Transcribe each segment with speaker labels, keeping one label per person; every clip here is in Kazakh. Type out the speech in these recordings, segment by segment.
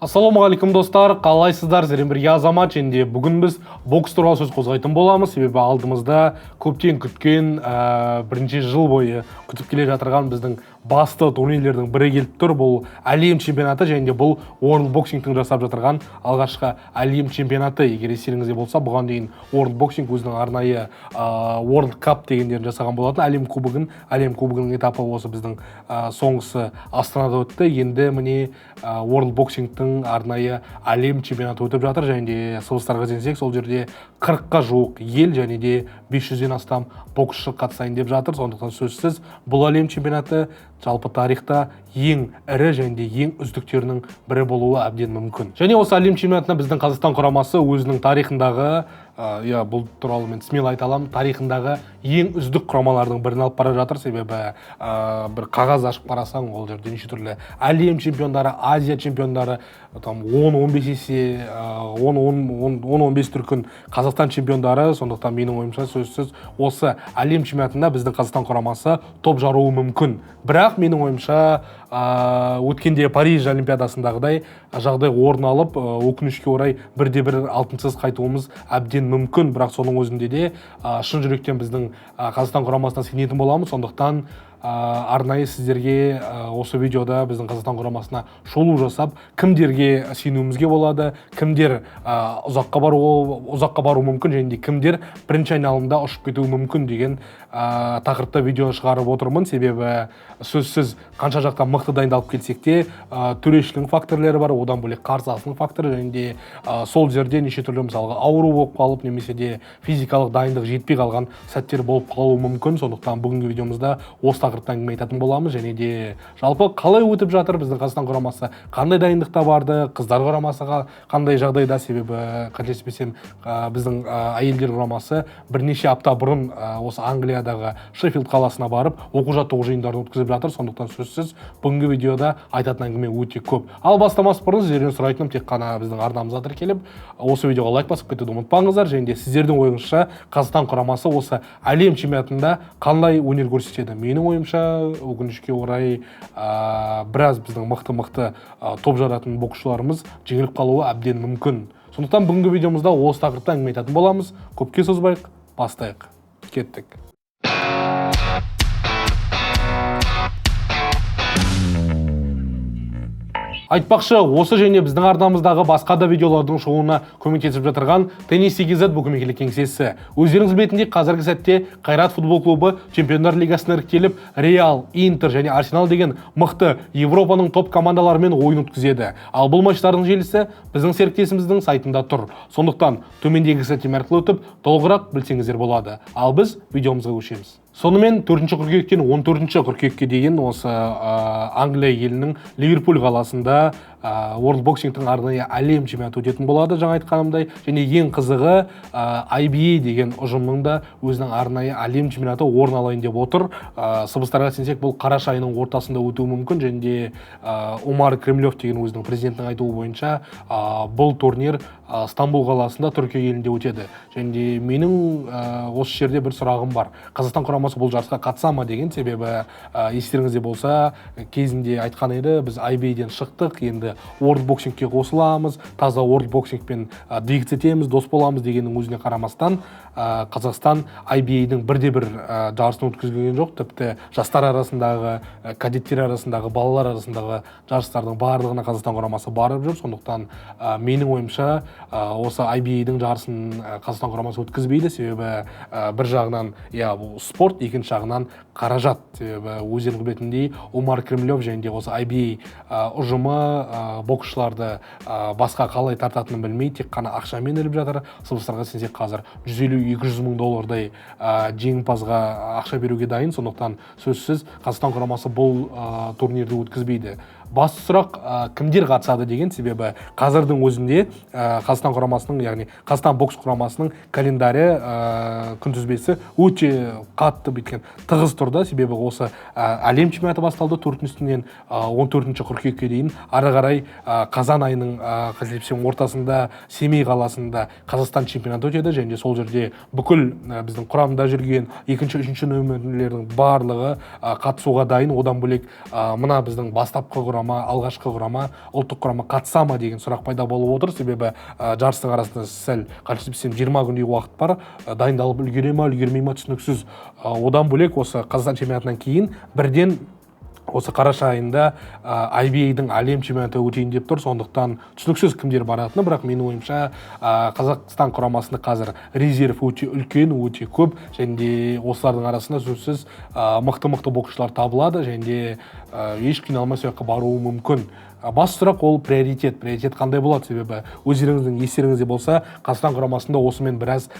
Speaker 1: Ассалаумағалейкум достар, қалайсыздар? Сіздермен бірге Азамат, және бүгін біз бокс туралы сөз қозғайтын боламыз, себебі алдымызда көптен күткен бірінші жыл бойы күтіп келе жатырған біздің басты турнирлердің бірі келіп тұр. Бұл әлем чемпионаты, және бұл World Boxingтің жасап жатырған алғашқы әлем чемпионаты. Егер естеріңізде болса, бұған дейін World Boxing өзінің арнайы World Cup дегендерін жасаған болатын. Әлем кубогының этапы осы біздің соңғысы Астанада өтті. Енді міне World Boxingтің арнайы әлем чемпионаты өтіп жатыр, және де сыбыстарға сенсек, сол жерде 40-қа жуық ел және де 500-ден астам боксшы қатысайын деп жатыр. Сондықтан сөзсіз бұл әлем чемпионаты жалпы тарихта ең ірі және де ең үздіктерінің бірі болуы әбден мүмкін. Және осы әлем чемпионатына біздің Қазақстан құрамасы өзінің тарихындағы, бұл туралы мен смело айта аламын, тарихындағы ең үздік құрамалардың бірін алып бара жатыр. Себебі бір қағаз ашып қарасаң, ол жерде неше түрлі әлем чемпиондары, Азия чемпиондары, 10-15 есе, 10-15 түркін Қазақстан чемпиондары. Сондықтан менің ойымша сөзсіз осы әлем чемпионатында біздің Қазақстан құрамасы топ жаруы мүмкін. Бірақ менің ойымша өткенде Париж олимпиадасындағыдай жағдай орын алып, өкінішке орай бірде-бір алтынсыз қайтуымыз әбден мүмкін. Бірақ соның өзінде де шын жүректен біздің Қазақстан құрамасына сенетін боламыз. Сондықтан арнайы сіздерге осы видеода біздің Қазақстан құрамасына шолу жасап, кімдерге сенуімізге болады, кімдер ұзаққа бару мүмкін, және де кімдер бірінші айналымда ұшып кетуі мүмкін деген тақырыпта видео шығарып отырмын. Себебі сөзсіз қанша жақтан мықты дайындалып келсек те, төрешілік факторлары бар, одан бөлек қарсыласының факторы, және де сол жерде неше түрлі мысалға ауру болып қалып, немесе де физикалық дайындық жетпей қалған сәттер болып қалуы мүмкін. Сондықтан бүгінгі видеомызда осы тақырыптан әңгіме айтатын боламыз, және де жалпы қалай өтіп жатыр біздің Қазақстан құрамасы, қандай дайындықта барды, қыздар құрамасыға қандай жағдайда. Себебі қателеспесем біздің әйелдер құрамасы бірнеше апта бұрын осы Англиядағы Шеффилд қаласына барып оқу-жаттығу жиындарын өткізіп жатыр. Сондықтан сөзсіз бүгінгі видеода айтатын әңгіме өте көп. Ал бастамас бұрын сіздерден сұрайтыным, тек қана біздің арнамызға тіркеліп осы видеоға лайк басып кетуді ұмытпаңыздар. Және де сіздердің ойыңызша Қазақстан құрамасы осы әлем чемпионатында қандай өнер көрсетеді? Менің ойымша, өкінішке орай біраз біздің мықты топ жаратын боксшыларымыз жеңіліп қалуы әбден мүмкін. Сондықтан бүгінгі видеомызда осы тақырыпта әңгіме айтатын боламыз. Көпке созбайық, бастайық. Кеттік. Айтпақшы, осы және біздің арнамыздағы басқа да видеолардың шығуына көмектесіп жатырған Теннис CGZ букмекерлік кеңсесі. Өздеріңіз білетіндей, қазіргі сәтте Қайрат футбол клубы Чемпиондар лигасына іріктеліп, Реал, Интер және Арсенал деген мықты Европаның топ командаларымен ойын өткізеді. Ал бұл матчтардың желісі біздің серіктесіміздің сайтында тұр. Сондықтан төмендегі сілтеме арқылы өтіп, толығырақ білсеңіздер болады. Ал біз видеомызға көшеміз. Сонымен 4 қыркүйектен 14 қыркүйекке дейін осы Англия елінің Ливерпуль қаласында World Boxingтің арнайы әлем чемпионаты өтетін болады, жаңа айтқанымдай. Және ең қызығы, IBA деген ұжымның да өзінің арнайы әлем чемпионаты орын алайын деп отыр. Сыбыстарға сенсек, бұл қараша айының ортасында өтуі мүмкін. Және де Омар Кремлев деген өзінің президентінің айтуы бойынша бұл турнир Стамбул қаласында, Түркия елінде өтеді. Және де менің осы жерде бір сұрағым бар. Қазақстан құрамасы бұл жарысқа қатыса ма деген. Себебі естеріңізде болса, кезінде айтқан еді, біз IBA-ден шықтық, енді World Boxingке қосыламыз, таза World Boxingпен дегіцетеміз, дос боламыз дегеннің өзіне қарамастан, Қазақстан IBA-дің бірде-бір жарысын өткізген жоқ. Тіпті жастар арасындағы, кадеттер арасындағы, балалар арасындағы жарыстардың барлығына Қазақстан құрамасы барып жүр. Сондықтан менің ойымша осы IBA-дің жарысын Қазақстан құрамасы өткізбейді. Себебі бір жағынан бұл спорт, екінші жағынан қаражат. Себебі өздеріңіз білетіндей, Омар Кремлев және де осы IBA ұжымы боксшыларды басқа қалай тартатынын білмей, тек қана ақшамен іліп жатыр. Сыбыстарға сенсек, қазір 150-200 мың доллардай жеңімпазға ақша беруге дайын. Сондықтан сөзсіз Қазақстан құрамасы бұл турнирді өткізбейді. Басты сұрақ, кімдер қатысады деген. Себебі қазірдің өзінде Қазақстан құрамасының, яғни Қазақстан бокс құрамасының календарі, күнтізбесі өте қатты біткен тығыз тұрда. Себебі осы әлем чемпионаты басталды 4-тен 14 қыркүйекке дейін. Ары қарай қазан айының ортасында Семей қаласында Қазақстан чемпионаты өтеді. Және сол жерде бүкіл біздің құрамында жүрген 2-3 нөмірлердің барлығы қатысуға дайын. Одан бөлек мына біздің бастапқы құрама, алғашқы құрама, ұлттық құрама қатыса ма деген сұрақ пайда болып отыр. Себебі жарыстың арасында сәл қателеспесем 20 күндей уақыт бар. Дайындалып үлгере ма, үлгермей ма түсініксіз. Одан бөлек осы Қазақстан чемпионатынан кейін бірден осы қараша айында IBA-дің әлем чемпионаты өтейін деп тұр. Сондықтан түсініксіз кімдер баратыны, бірақ менің ойымша Қазақстан құрамасында қазір резерв өте үлкен, өте көп, және осылардың арасында сөзсіз мықты боксшылар табылады, және еш қиналмай сол жаққа баруы мүмкін. Басты сұрақ ол приоритет қандай болады, себебі өздеріңіздің естеріңізде болса, Қазақстан құрамасында осымен біраз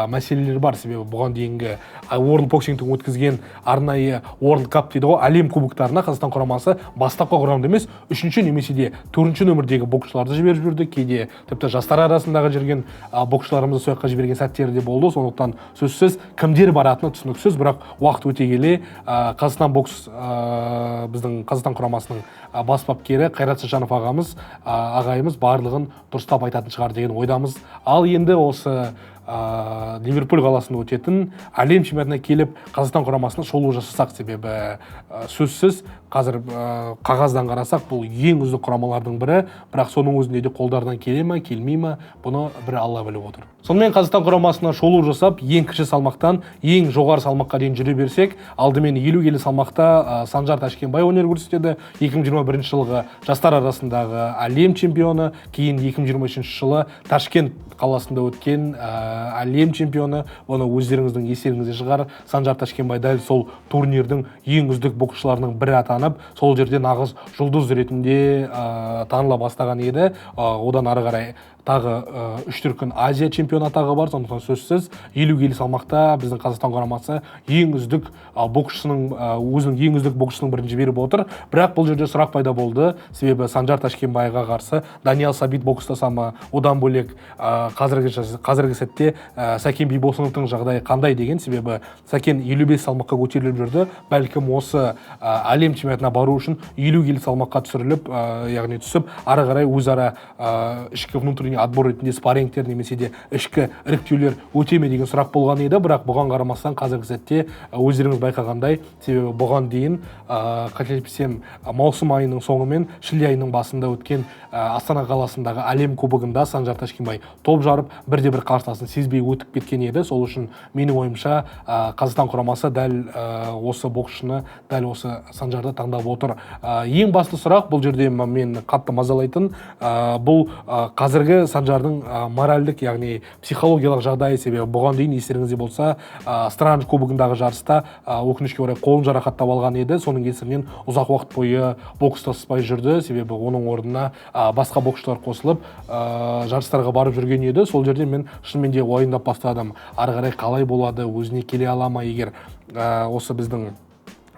Speaker 1: мәселелер бар. Себебі бұған дейінгі World Boxing'тің өткізген арнайы World Cup дейді ғой, әлем кубоктарына Қазақстан құрамасы бастапқы құрамда емес, 3-ші немесе де 4-ші нөмірдегі боксшыларды жіберіп жүрді. Кейде тіпті жастар арасындағы жүрген боксшыларымызды сол жаққа жіберген сәттері де болды. Сондықтан сөзсіз кімдер баратыны түсініксіз, бірақ уақыт өте келе Қазақстан бокс біздің Қазақстан құрамасының бас бапкері Қайрат Шашанов ағайымыз барлығын дұрыстап айтатын шығар деген ойдамыз. Ал енді осы Ливерпуль қаласында өтетін әлем чемпионатына келіп Қазақстан құрамасына шолу жасасақ, себебі сөзсіз қазір қағаздан қарасақ бұл ең үздік құрамалардың бірі, бірақ соның өзінде де қолдардан келе ме, келмей ме, бұны бір Алла біліп отыр. Сонымен Қазақстан құрамасына шолу жасап, ең кіші салмақтан ең жоғары салмаққа дейін жүре берсек, алдымен 50 келі салмақта Санжар Ташкенбай өнер көрсетеді. 2021 жылғы жастар арасындағы әлем чемпионы, кейін 2023 жылы Ташкент қаласында өткен әлем чемпионы. Оны өздеріңіздің естеріңізде шығар. Санжар Ташкенбай дәл сол турнирдің ең үздік боксшыларының бірі атанып, сол жерде нағыз жұлдыз ретінде таныла бастаған еді. Одан ары қарай тағы 3 дүркін Азия чемпионы атағы бар. Сондықтан сөзсіз 50 келі салмақта біздің Қазақстан құрамасы ең үздік боксшының өзінің ең үздік боксшының бірін жіберіп отыр. Бірақ бұл жерде сұрақ пайда болды. Себебі Санжар Ташкенбайға қарсы Даниял Сабит бокстаса ма, одан бөлек қазіргі сәтте Сәкен Бибосыновтың жағдайы қандай деген. Себебі Сәкен 55 салмаққа көтеріліп жүрді. Бәлкім осы әлем чемпионатына бару үшін 50 келі салмаққа түсіріліп, яғни түсіп, ары қарай өзара ішкі внутренний отбор ретінде спаррингтер немесе де ішкі іріктеулер өте ме деген сұрақ болған еді. Бірақ бұған қарамастан қазіргі сәтте өздеріңіз байқағандай, себебі бұған дейін қателеспесем маусым айының соңы мен шілде айының басында өткен Астана қаласындағы әлем кубогында Санжар Ташкенбай топ жарып, бірде-бір қарсыласын сезбей өтіп кеткен еді. Сол үшін менің ойымша Қазақстан құрамасы дәл осы боксшыны, дәл осы Санжарды таңдап отыр. Ең басты сұрақ бұл жерде мен қатты мазалайтын бұл қазіргі Санжардың моральдік, яғни психологиялық жағдайы. Себебі бұған дейін естеріңізде болса, Странж кубогындағы жарыста өкінішке орай қолын жарақаттап алған еді. Соның кесірінен ұзақ уақыт бойы бокстаспай жүрді. Себебі оның орнына басқа боксшылар қосылып жарыстарға барып жүрген еді. Сол жерде мен шынымен де уайымдап бастадым. Ары қарай қалай болады, өзіне келе ала ма, егер осы біздің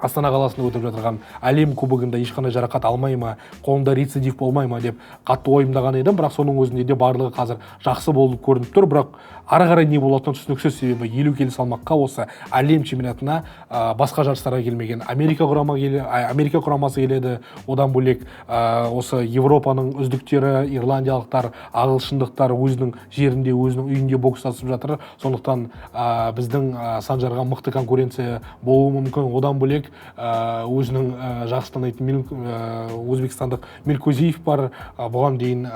Speaker 1: Астана қаласында өтіп жатырған әлем кубогында ешқандай жарақат алмай ма, қолында рецидив болмай ма деп қатты ойымдаған едім. Бірақ соның өзінде де барлығы қазір жақсы болып көрініп тұр. Бірақ ары қарай не болатыны түсініксіз. Себебі 50 келі салмаққа осы әлем чемпионатына басқа жарыстарға келмеген Америка құрамасы келеді. Одан бөлек осы Европаның үздіктері, ирландиялықтар, ағылшындықтар өзінің жерінде, өзінің үйінде бокстасып жатыр. Сондықтан біздің Санжарға мықты конкуренция болуы мүмкін. Одан бөлек өзінің жақсы танитын өзбекстандық Мелкозиев бар. Бұған дейін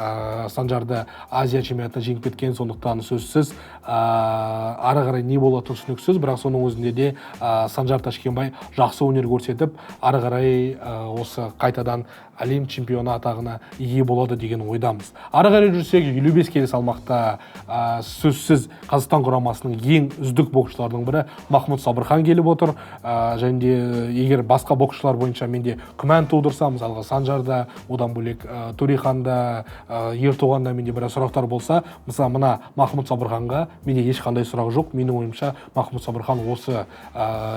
Speaker 1: Санжарды Азия чемпионатына жеңіп кеткен. Сондықтан сөзсіз ары қарай не болатыны түсініксіз. Бірақ соның өзінде де Санжар Ташкенбай жақсы өнер көрсетіп, ары қарай осы қайтадан әлем чемпионы атағына ие болады деген ойдамыз. Ары қарай жүрсек, 55 келі салмақта сөзсіз Қазақстан құрамасының ең үздік боксшылардың бірі Махмұд Сабырхан келіп отыр. Және де егер басқа боксшылар бойынша менде күмән тудырса, мысалға Санжарда, одан бөлек Төреханда, Ертоғанда менде бір сұрақтар болса, мысалы мына Махмұд Сабырханға менде ешқандай сұрақ жоқ. Менің ойымша Махмұд Сабырхан осы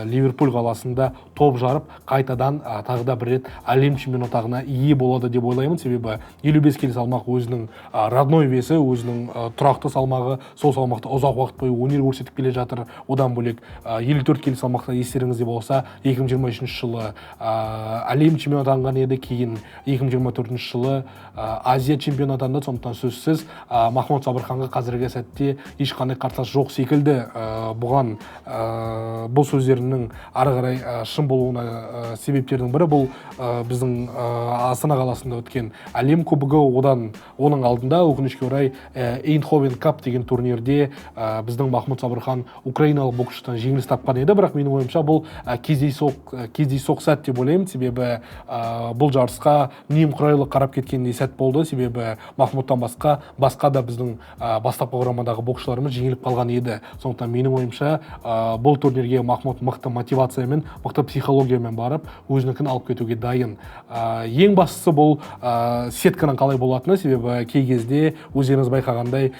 Speaker 1: Ливерпуль қаласында топ жарып, қайтадан тағы да бір рет әлем чемпионы атағына ие болады деп ойлаймын. Себебі 55 келі салмақ өзінің родной весі, өзінің тұрақты салмағы, сол салмақта ұзақ уақыт бойы өнер көрсетіп келе жатыр. Одан бөлек 54 келі салмақта естеріңізде болса, 2020 2023 жылы әлем чемпионы атанған еді, кейін 2024 жылы Азия чемпионы атанды. Сондықтан сөзсіз Махмуд Сабырханға қазіргі сәтте ешқандай қарсылас жоқ секілді. Бұған бұл сөздерінің ары қарай шын болуына себептердің бірі бұл біздің Астана қаласында өткен әлем кубогы, оның алдында өкінішке орай Эйндховен кап деген турнирде біздің Махмуд Сабырхан украиналық боксшыдан жеңіліс тапқан еді. Бірақ менің ойымша бұл кездейсоқ сәт деп ойлаймын, себебі бұл жарысқа немқұрайлы қарап кеткендей сәт болды. Себебі Махмудтан басқа да біздің бастапқы құрамадағы боксшыларымыз жеңіліп қалған еді. Сондықтан менің ойымша бұл турнирге Махмуд мықты мотивациямен, мықты психологиямен барып, өзінікін алып кетуге дайын. Ең бастысы бұл сетканың қалай болатыны, себебі кей кезде өздеріңіз байқағандай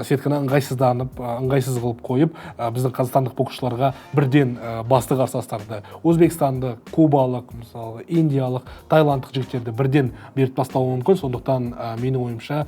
Speaker 1: сетканы ыңғайсыз қылып қойып, біздің қазақстандық боксшыларға бірден басты қарсыластарды, өзбекстандық, кубалық, мысалы индиялық, тайландық жігіттерді бірден беріп тастауы мүмкін. Сондықтан менің ойымша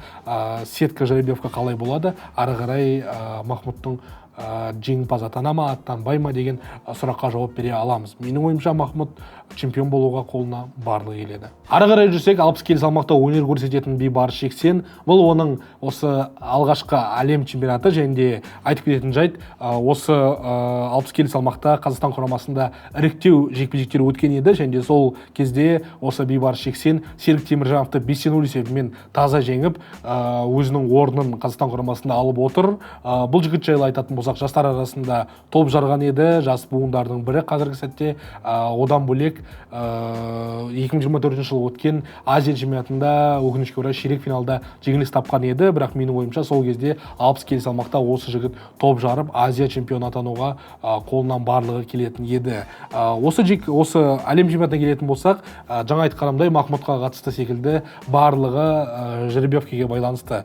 Speaker 1: сетка жеребьевка қалай болады, ары қарай Махмудтың жеңімпаз атана ма, аттанбай ма деген сұраққа жауап бере аламыз. Менің ойымша Махмуд чемпион болуға қолына барлығы келеді. Ары қарай жүрсек, 60 келі салмақта өнер көрсететін Бейбарыс Жексен, бұл оның осы алғашқы әлем чемпионаты. Және де айтып кететін жайт, осы 60 келі салмақта Қазақстан құрамасында іріктеу жекпе-жектері өткен еді. Және де сол кезде осы Бейбарыс Жексен Серік Теміржановты 5-0 есебімен таза жеңіп, өзінің орнын Қазақстан құрамасында алып отыр. Бұл жігіт жайлы айтатын болсақ, жастар арасында топ жарған еді, жас буындардың бірі қазіргі сәтте. Одан бөлек 2024 жылы өткен Азия чемпионатында өкінішке орай ширек финалда жеңіліс тапқан еді. Бірақ менің ойымша сол кезде 60 келі салмақта осы жігіт топ жарып Азия чемпионы атануға қолынан барлығы келетін еді. Осы әлем чемпионатына келетін болсақ, жаңа айтқанымдай Махмудқа қатысты секілді барлығы жеребьевкеге байланысты.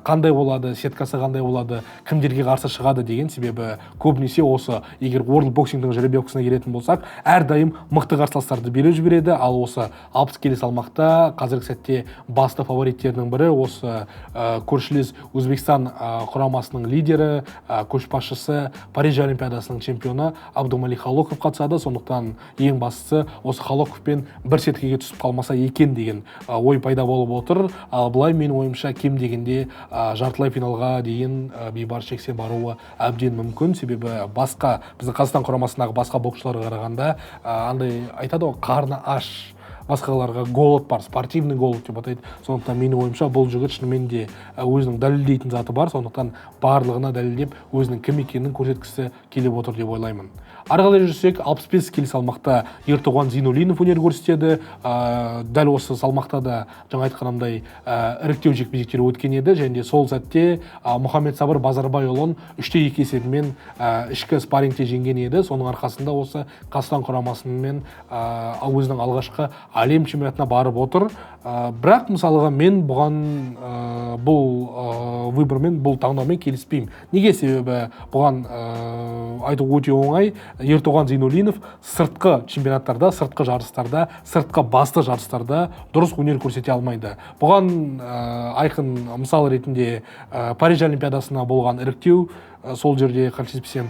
Speaker 1: Қандай болады, сеткасы қандай болады, кімдерге қарсы шығады деген. Себебі көбінесе осы, егер World Boxing'дің жеребьевкасына келетін болсақ, әрдайым мықты қарсыластарды беріп жібереді. Ал осы 60 келі салмақта қазіргі сәтте басты фавориттерінің бірі осы көршілес Өзбекстан құрамасының лидері, көшбасшысы, Париж олимпиадасының чемпионы Абдумалик Халоков қатысады. Сондықтан ең бастысы осы Халоковпен бір сеткеге түсіп қалмаса екен деген ой пайда болып отыр. Ал былай менің ойымша кем дегенде жартылай финалға дейін Бейбарыс Жексен баруы әбден мүмкін. Себебі біздің Қазақстан құрамасындағы басқа боксшыларға қарағанда андай айтады ғой, қарны аш, басқаларға голод бар, спортивный голод деп атайды. Сондықтан менің ойымша бұл жігіт шынымен де өзінің дәлелдейтін заты бар. Сондықтан барлығына дәлелдеп өзінің кім екенін көрсеткісі келіп отыр деп ойлаймын. Ары қарай жүрсек, 65 келі салмақта Ертоған Зейнуллинов өнер көрсетеді. Дәл осы салмақта да жаңа айтқанымдай іріктеу жекпе-жектері өткен еді. Және де сол сәтте Мұхаммед Сабыр Базарбайұлын 3-2 есебімен ішкі спаррингте жеңген еді. Соның арқасында осы Қазақстан құрамасымен өзінің алғашқы әлем чемпионатына барып отыр. Бірақ мысалға мен бұған бұл выбормен, бұл таңдаумен келіспеймін. Неге? Себебі бұған айту өте оңай. Ертоған Зейнуллинов сыртқы чемпионаттарда, сыртқы жарыстарда, сыртқы басты жарыстарда дұрыс өнер көрсете алмайды. Бұған айқын мысал ретінде Париж олимпиадасына болған іріктеу, сол жерде қателеспесем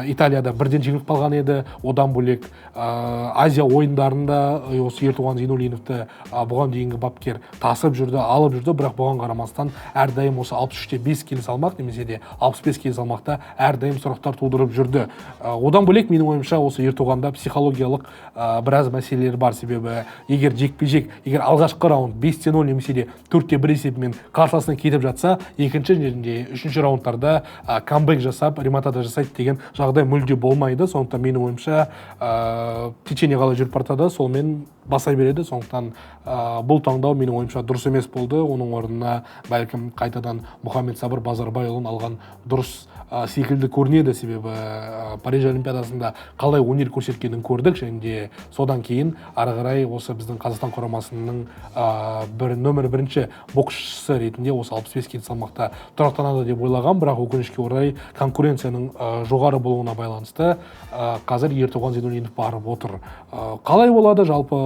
Speaker 1: Италияда бірден жеңіліп қалған еді. Одан бөлек Азия ойындарында осы Ертоған Зейнуллиновты бұған дейінгі бапкер тасып жүрді, алып жүрді. Бірақ бұған қарамастан әрдайым осы 63-те 5 келі салмақ немесе де 65 келі салмақта әрдайым сұрақтар тудырып жүрді. Одан бөлек менің ойымша осы Ертоғанда психологиялық біраз мәселелер бар. Себебі егер жекпе-жек, егер алғашқы раунд 5-0 немесе де 4-1 есебімен қарсыласына кетіп жатса, екінші және үшінші раундтарда камбэк жасап, ремонтада жасайды деген жағдай мүлде болмайды. Сондықтан менің ойымша течение қалай жүріп бартады, солмен баса береді. Сондықтан бұл таңдау менің ойымша дұрыс емес болды. Оның орнына бәлкім қайтадан Мұхаммед Сабыр Базарбайұлын алған дұрыс секілді көрінеді. Себебі Париж олимпиадасында қалай өнер көрсеткенін көрдік. Және де содан кейін ары қарай осы біздің Қазақстан құрамасының нөмір бірінші боксшысы ретінде осы 65 келі салмақта тұрақтанады деп ойлаған. Бірақ өкінішке орай конкуренцияның жоғары болуына байланысты қазір Ертоған Зейнуллинов барып отыр. Қалай болады жалпы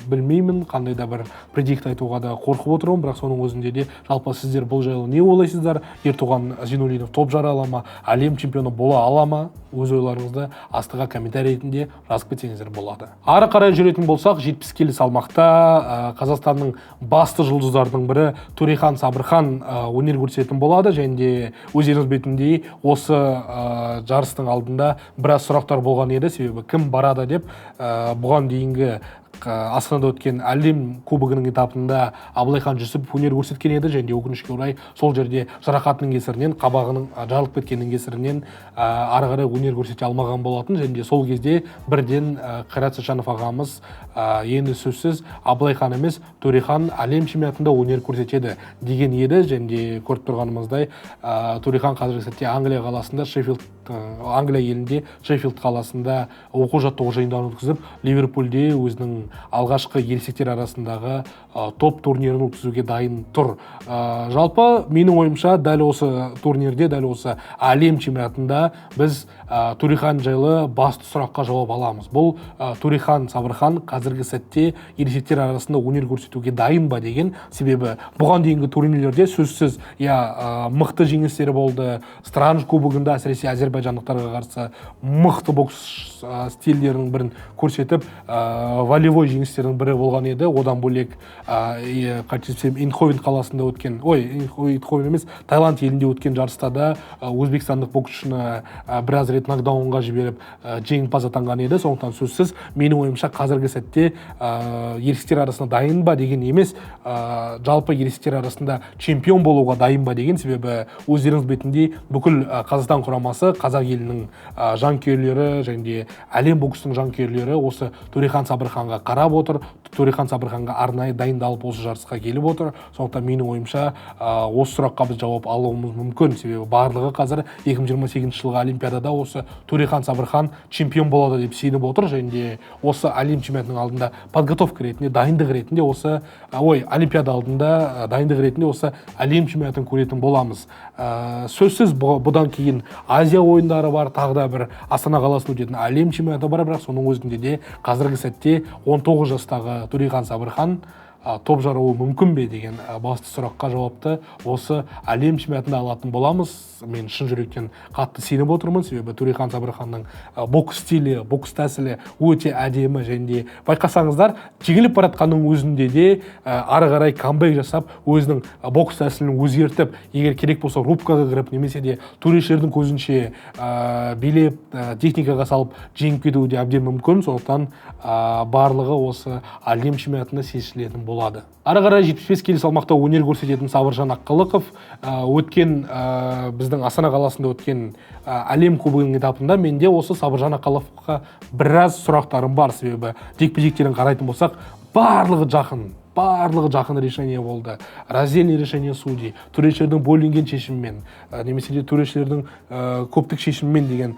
Speaker 1: білмеймін, қандай да бір предикт айтуға да қорқып отырмын, бірақ соның өзінде де жалпы сіздер бұл жайлы не ойлайсыздар? Ертуған Зинуллинов топ жара ала ма, әлем чемпионы бола ала ма? Өз ойларыңызды астыға комментарий ретінде жазып кетсеңіздер болады. Ары қарай жүретін болсақ, 70 келі салмақта Қазақстанның басты жұлдыздардың бірі Төрехан Сабырхан өнер көрсететін болады, және де өздеріңіз білетіндей осы жарыстың алдында біраз сұрақтар болған еді, себебі кім барады деп. Бұған дейінгі Астанада өткен әлем кубогының этапында Абылайхан Жүсіпов өнер көрсеткен еді, және өкінішке орай сол жерде жарақатының кесірінен, қабағының жарылып кеткеннің кесірінен ары қарай өнер көрсете алмаған болатын, және сол кезде бірден Қайрат Сәтжанов ағамыз енді сөзсіз Абылайхан емес, Төрехан әлем чемпионатында өнер көрсетеді деген еді, және көріп тұрғанымыздай Төрехан қазіргі сәтте Англия қаласында Англия елінде Шеффилд қаласында оқу-жаттығу жиындарын өткізіп, Ливерпульде өзінің алғашқы ересектер арасындағы топ турнирін өткізуге дайын тұр. Жалпы менің ойымша дәл осы турнирде, дәл осы әлем чемпионатында біз Төрехан жайлы басты сұраққа жауап аламыз. Бұл Төрехан Сабырхан қазіргі сәтте ересектер арасында өнер көрсетуге дайын ба деген, себебі бұған дейінгі турнирлерде сөзсіз мықты жеңістері болды. Странж кубогында әсіресе әзербайжандықтарға қарсы мықты бокс стильдерінің бірін көрсетіп, волевой жеңістердің бірі болған еді. Одан бөлек Эйндховен қаласында өткен, Эйндховен емес, Таиланд елінде өткен жарыста да өзбекстандық боксшыны біраз рет нокдаунға жіберіп жеңімпаз атанған еді. Сондықтан сөзсіз менің ойымша қазіргі сәтте ересектер арасында дайын ба деген емес, жалпы ересектер арасында чемпион болуға дайын ба деген, себебі өздеріңіз білетіндей бүкіл Қазақстан құрамасы, қазақ елінің жанкүйерлері және де әлем боксының жанкүйерлері осы Төрехан Сабырханға қарап отыр, Төрехан Сабырханға арнайы дайындалып осы жарысқа келіп отыр. Сондықтан менің ойымша осы сұраққа біз жауап алуымыз мүмкін, себебі барлығы қазір 2028 жылғы Олимпиадада осы Төрехан Сабырхан чемпион болады деп сеніп отыр, және де осы әлем чемпионатының алдында подготовка ретінде, дайындық ретінде осы Олимпиада алдында дайындық ретінде осы әлем чемпионатын көретін боламыз. Сөзсіз бұдан кейін Азия ойындары бар, тағы да бір Астана қаласында өтетін әлем чемпионаты бар, бірақ соның өзінде де қазіргі сәтте 19 жастағы Төрехан Сабырхан топ жаруы мүмкін бе деген басты сұраққа жауапты осы әлем чемпионатында алатын боламыз. Мен шын жүректен қатты сеніп отырмын, себебі Төрехан Сабырханның бокс стилі, бокс тәсілі өте әдемі, және де байқасаңыздар, жеңіліп баратқанның өзінде де ары қарай камбэк жасап, өзінің бокс тәсілін өзгертіп, егер керек болса рубкаға кіріп, немесе де төрешілердің көзінше билеп, техникаға салып жеңіп кетуі де әбден мүмкін. Сондықтан барлығы осы әлем чемпионатында шешілетін болады. Ары қарай 75 келі салмақта өнер көрсететін Сабыржан Аққалықов өткен біздің Астана қаласында өткен әлем кубогының этапында менде осы Сабыржан Аққалықовқа біраз сұрақтарым бар, себебі жекпе-жектерін қарайтын болсақ, барлығы жақын решение болды. Раздельный решение судей, төрешілердің бөлінген шешіммен, немесе де төрешілердің көптік шешіммен деген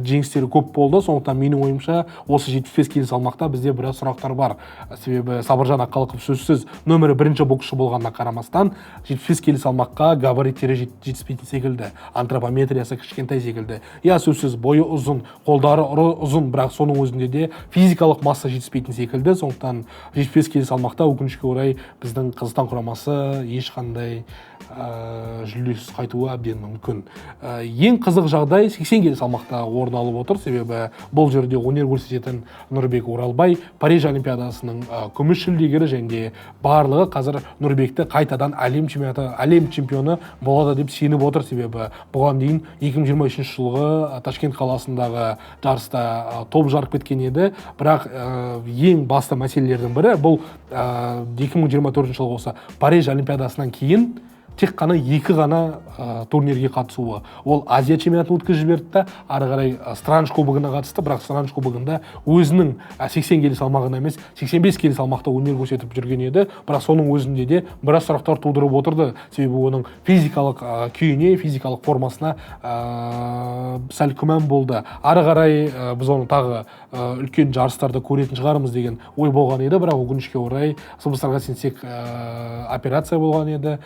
Speaker 1: жеңістері көп болды. Сондықтан менің ойымша осы 75 келі салмақта бізде біраз сұрақтар бар. Себебі Сабыржан Аққалықов сөзсіз нөмірі бірінші боксшы болғанына қарамастан 75 келі салмаққа габариттері жетіспейтін секілді, антропометриясы кішкентай секілді. Сөзсіз бойы ұзын, қолдары ұзын, бірақ соның өзінде де физикалық масса жетіспейтін секілді. Сондықтан 75 келі салмақта өкінішке орай біздің Қазақстан құрамасы ешқандай жүлдесіз қайтуы әбден мүмкін. Ең қызық жағдай 80 келі салмақта орын алып отыр, себебі бұл жерде өнер көрсететін Нұрбек Оралбай Париж олимпиадасының күміс жүлдегері, және де барлығы қазір Нұрбекті қайтадан әлем чемпионы болады деп сеніп отыр, себебі бұған дейін 2023 жылғы Ташкент қаласындағы жарыста топ жарып кеткен еді. Бірақ ең басты мәселелердің бірі бұл 2024 жылғы осы Париж олимпиадасынан кейін тек қана екі турнирге қатысуы. Ол Азия чемпионатын өткізіп жіберді да, ары қарай Странж кубогына қатысты, бірақ Странж кубогында өзінің 80 келі салмағына емес, 85 келі салмақта өнер көрсетіп жүрген еді. Бірақ соның өзінде де біраз сұрақтар тудырып отырды, себебі оның физикалық күйіне, физикалық формасына сәл күмән болды. Ары қарай біз оны тағы үлкен жарыстарда көретін шығармыз деген ой болған еді, бірақ өкінішке орай сыбыстарға сенсек операция болған еді.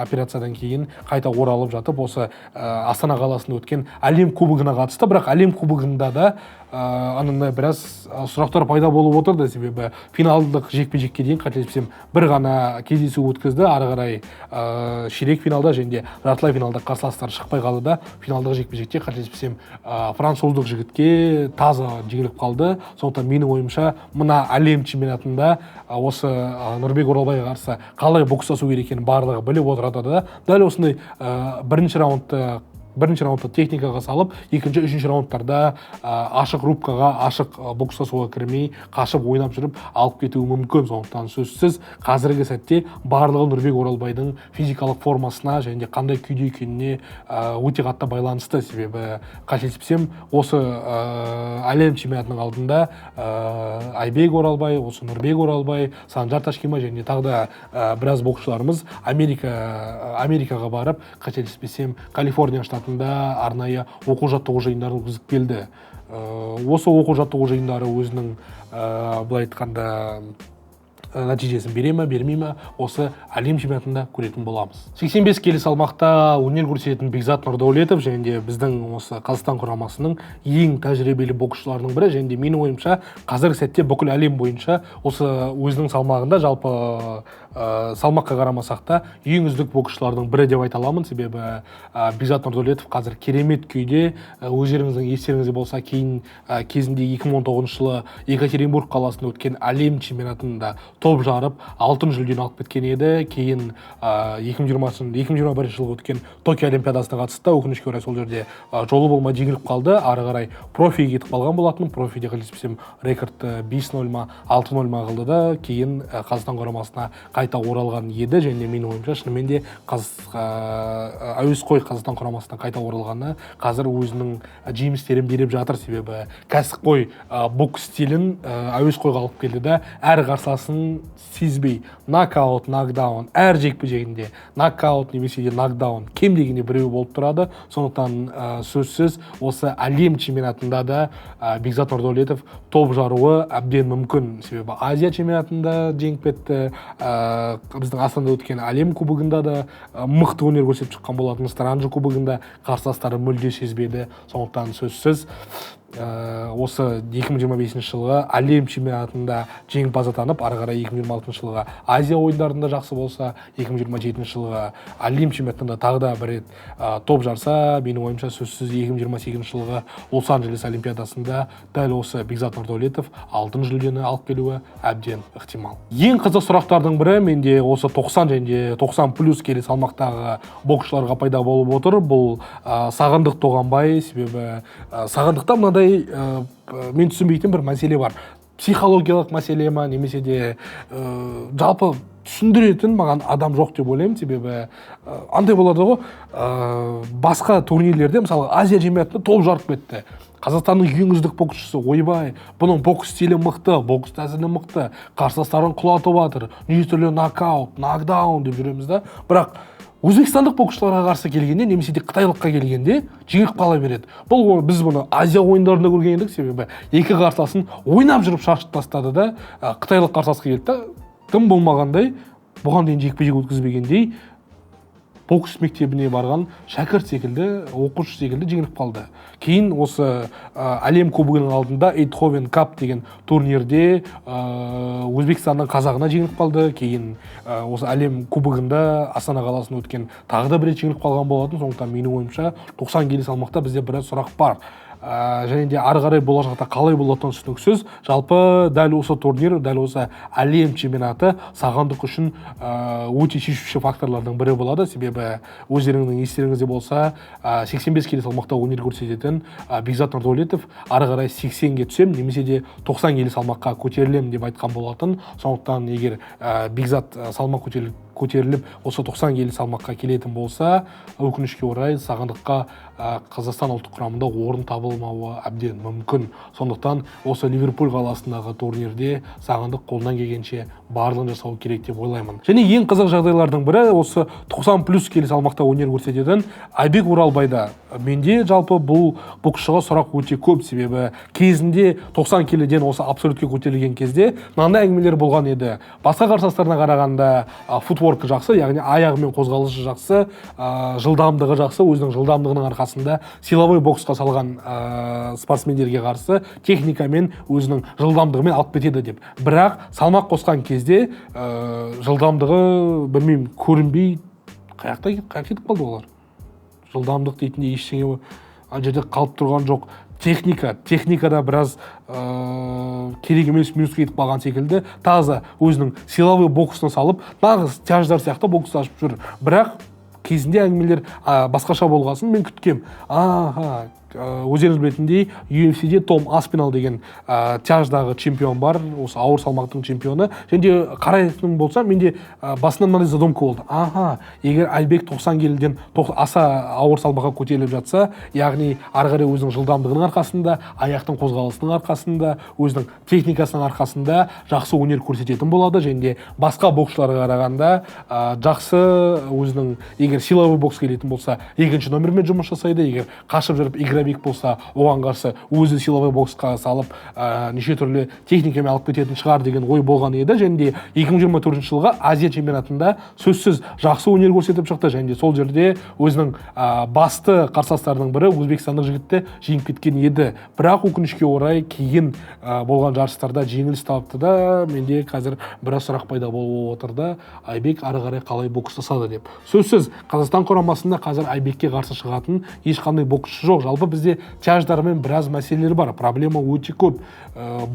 Speaker 1: операциядан кейін қайта оралып жатып, осы Астана қаласында өткен әлем кубогына қатысты. Бірақ әлем кубогында да анандай біраз сұрақтар пайда болып отырды, себебі финалдық жекпе-жекке дейін қателеспесем бір ғана кездесу өткізді. Ары қарай ширек финалда және жартылай финалда қарсыластар шықпай қалды да, финалдық жекпе-жекте қателеспесем француздық жігітке таза жеңіліп қалды. Сондықтан менің ойымша мына әлем чемпионатында осы Нұрбек Оралбайға қарсы қалай бокстасу керек екенін барлығы біліп отырады да. Дәл осындай бірінші раундта техникаға салып, екінші, үшінші раундтарда ашық рубкаға, ашық бокстасуға кірмей, қашып ойнап жүріп алып кетуі мүмкін. Сондықтан сөзсіз қазіргі сәтте барлығы Нұрбек Оралбайдың физикалық формасына және қандай күйде екеніне өте қатты байланысты. Себебі қателеспесем, осы әлем чемпионатының алдында Айбек Оралбай, осы Нұрбек Оралбай, Санжар Ташкема және тағы да біраз боксшыларымыз Америкаға барып, қателеспесем, Калифорния штатында арнайы оқу-жаттығу жиындарын өткізіп келді. Осы оқу-жаттығу жиындары өзінің былай айтқанда нәтижесін бере ме, бермей ме, осы әлем чемпионатында көретін боламыз. 85 келі салмақта өнер көрсететін Бекзат Нұрдәулетов және біздің осы Қазақстан құрамасының ең тәжірибелі боксшыларының бірі. Және менің ойымша қазіргі сәтте бүкіл әлем бойынша осы өзінің салмағында, жалпы салмаққа қарамасақ та ең үздік боксшылардың бірі деп айта аламын. Себебі Бекзат Нұрдәулетов қазір керемет күйде. Өздеріңіздің естеріңізде болса, кейін кезінде 2019 жылы Екатеринбург қаласында өткен әлем чемпионатында топ жарып алтын жүлдені алып кеткен еді. Кейін 2021 жылы өткен Токио олимпиадасына қатысты, өкінішке орай сол жерде жолы болмай жеңіліп қалды. Ары қарай профиге кетіп қалған болатын. Профиде қателеспесем рекордты 5-0 ма 6-0 ма қылды да кейін Қазақстан құрамасына қайта оралған еді. Және менің ойымша шынымен де әуесқой Қазақстан құрамасына қайта оралғаны қазір өзінің жемістерін беріп жатыр. Себебі кәсіпқой бокс стилін әуесқойға алып келді да, әр қарсыласын сезбей нокаут, нокдаун, әр жекпе-жегінде нокаут немесе нокдаун кем дегенде біреу болып тұрады. Сондықтан сөзсіз осы әлем чемпионатында да Бекзат Нұрдәулетов топ жаруы әбден мүмкін. Себебі Азия чемпионатында жеңіп кетті, біздің Астанада өткен әлем кубогында да мықты өнер көрсетіп шыққан болатын. Ранжи кубогында қарсыластары мүлде сезбеді. Сондықтан сөзсіз осы 2025 жылғы әлем чемпионатында жеңімпаз атанып, ары қарай 2026 жылғы Азия ойындарында жақсы болса, 2027 жылғы әлем чемпионатында тағы да бір рет топ жарса, менің ойымша сөзсіз 2028 жылғы Лос-Анджелес олимпиадасында дәл осы Бекзат Нұрдәулетов алтын жүлдені алып келуі әбден ықтимал. Ең қызық сұрақтардың бірі менде осы 90 және 90 плюс келі салмақтағы боксшыларға пайда болып отыр. Бұл Сағындық Тоғанбай. Себебі Сағындықта мынадай мен түсінбейтін бір мәселе бар. Психологиялық мәселе ма, немесе де жалпы түсіндіретін маған адам жоқ деп ойлаймын. Себебі андай болады ғой, басқа турнирлерде, мысалы Азия чемпионатында топ жарып кетті. Қазақстанның ең үздік боксшысы, ойбай, бұның бокс стилі мықты, бокс тәсілі мықты, қарсыластарын құлатып жатыр, неше түрлі нокаут, нокдаун деп жүреміз да. Бірақ өзбекстандық боксшыларға қарсы келгенде, немесе де қытайлыққа келгенде жеңіліп қала береді. Бұл біз бұны Азия ойындарында көрген едік. Себебі екі қарсыласын ойнап жүріп шашып тастады да, қытайлық қарсыласқа келді. Тым болмағандай, бұған дейін жекпе-жек өткізбегендей, бокс мектебіне барған шәкірт секілді, оқушы секілді жеңіліп қалды. Кейін осы әлем кубогының алдында Эйдховен Кап деген турнирде Өзбекстанның қазағына жеңіліп қалды. Кейін осы әлем кубогында Астана қаласында өткен тағы да бір рет жеңіліп қалған болатын. Сондықтан менің ойымша 90 келі салмақта бізде біраз сұрақ бар. Және де ары қарай болашақта қалай болатыны түсініксіз. Жалпы дәл осы турнир, дәл осы әлем чемпионаты Сағындық үшін өте шешуші факторлардың бірі болады. Себебі өздеріңіздің естеріңізде болса, 85 келі салмақта өнер көрсететін Бекзат Нұрдәулетов ары қарай 80-ге түсем, немесе де 90 келі салмаққа көтерілем деп айтқан болатын. Сондықтан егер Бекзат салмақ көтеріліп осы 90 келі салмаққа келетін болса, өкінішке орай Сағындыққа Қазақстан ұлттық құрамында орын табылмауы әбден мүмкін. Сондықтан осы Ливерпуль қаласындағы турнирде Сағындық қолынан келгенше барлығын жасау керек деп ойлаймын. Және ең қызық жағдайлардың бірі осы 90 плюс келі салмақта өнер көрсететін Айбек Оралбайда. менде жалпы бұл боксшыға сұрақ өте көп, себебі кезінде 90 келіден осы абсолютке көтерілген кезде мынандай әңгімелер болған еді. Басқа қарсыластарына қарағанда футворкі жақсы, яғни аяғымен қозғалысы жақсы, жылдамдығы жақсы, өзінің жылдамдығының арқасында силовой боксқа салған спортсмендерге қарсы техникамен өзінің жылдамдығымен алып кетеді деп. Бірақ салмақ қосқан кезде жылдамдығы білмеймін көрінбей қаяқта кетіп қалды олар. Жылдамдық дейтіндей ештеңе ана жерде қалып тұрған жоқ. Техникада біраз керек емес минусқа кетіп қалған секілді, таза өзінің силовой боксына салып, нағыз тяждар сияқты бокс ашып жүр. Бірақ кезінде әңгімелер басқаша болғасын мен күткем. Өздеріңіз білетіндей, UFC-де Том Аспинал деген тяждағы чемпион бар, осы ауыр салмақтың чемпионы. Және қарайтын болса, менде басынан мынандай задумка болды. Егер Айбек 90 келіден аса ауыр салмаққа көтеріліп жатса, яғни ары қарай өзінің жылдамдығының арқасында, аяқтың қозғалысының арқасында, өзінің техникасының арқасында жақсы өнер көрсететін болады. Және басқа боксшыларға қарағанда жақсы өзінің, егер силовой бокс келетін болса, екінші номермен жұмыс жасайды, егер қашып жүріп игробек болса, оған қарсы өзі силовой боксқа салып, неше түрлі техникамен алып кететін шығар деген ой болған еді. Және 2024 жылға Азия чемпионатында сөзсіз жақсы өнер көрсетіп шықты. Және сол жерде өзінің басты қарсыластарының бірі өзбекстандық жігітті жеңіп кеткен еді. Бірақ өкінішке орай кейін болған жарыстарда жеңіліс тапты да, менде қазір біраз сұрақ пайда болып отырды. Айбек ары қарай қалай бокс жасады деп. Сөзсіз Қазақстан құрамасында қазір Айбекке қарсы шығатын ешқандай боксшы жоқ. Жалпы бізде тяждармен біраз мәселелер бар, проблема өте көп.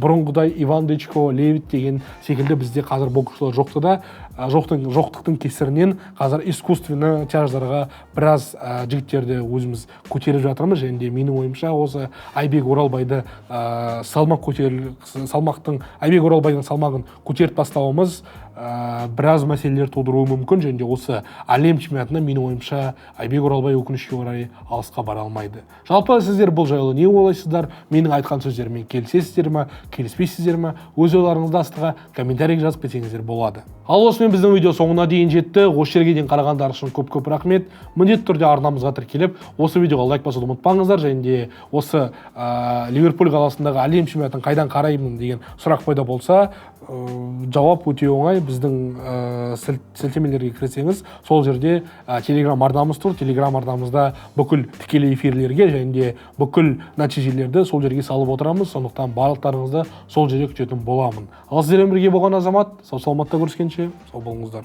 Speaker 1: Бұрынғыдай Иван Дычко, Левит деген секілді бізде қазір боксшылар жоқты да, жоқтықтың кесірінен қазір искусственно тяждарға біраз жігіттерді өзіміз көтеріп жатырмыз. Және де менің ойымша осы Айбек Оралбайдың салмағын көтеріп тастауымыз біраз мәселелер тудыруы мүмкін. Және де осы әлем чемпионатында менің ойымша Айбек Оралбай өкінішке орай алысқа бара алмайды. Жалпы сіздер бұл жайлы не ойлайсыздар? Менің айтқан сөздеріммен келісесіздер ме, келіспейсіздер ме? Өз ойларыңызды астыға комментарий жазып кетсеңіздер болады. Ал осымен біздің видео соңына дейін жетті. Осы жерге дейін қарағандар үшін көп рахмет. Міндетті түрде арнамызға тіркеліп, осы видеоға лайк басуды ұмытпаңыздар. Және де осы Ливерпуль қаласындағы әлем чемпионатын қайдан қараймын деген сұрақ пайда болса, жауап өте оңай. Біздің сілтемелерге кірсеңіз, сол жерде телеграм арнамыз тұр. Телеграм арнамызда бүкіл тікелей эфирлерге және де бүкіл нәтижелерді сол жерге салып отырамыз. Сондықтан барлықтарыңызды сол жерде күтетін боламын. Ал сіздермен бірге болған Азамат, сау саламатта көріскенше сау болыңыздар.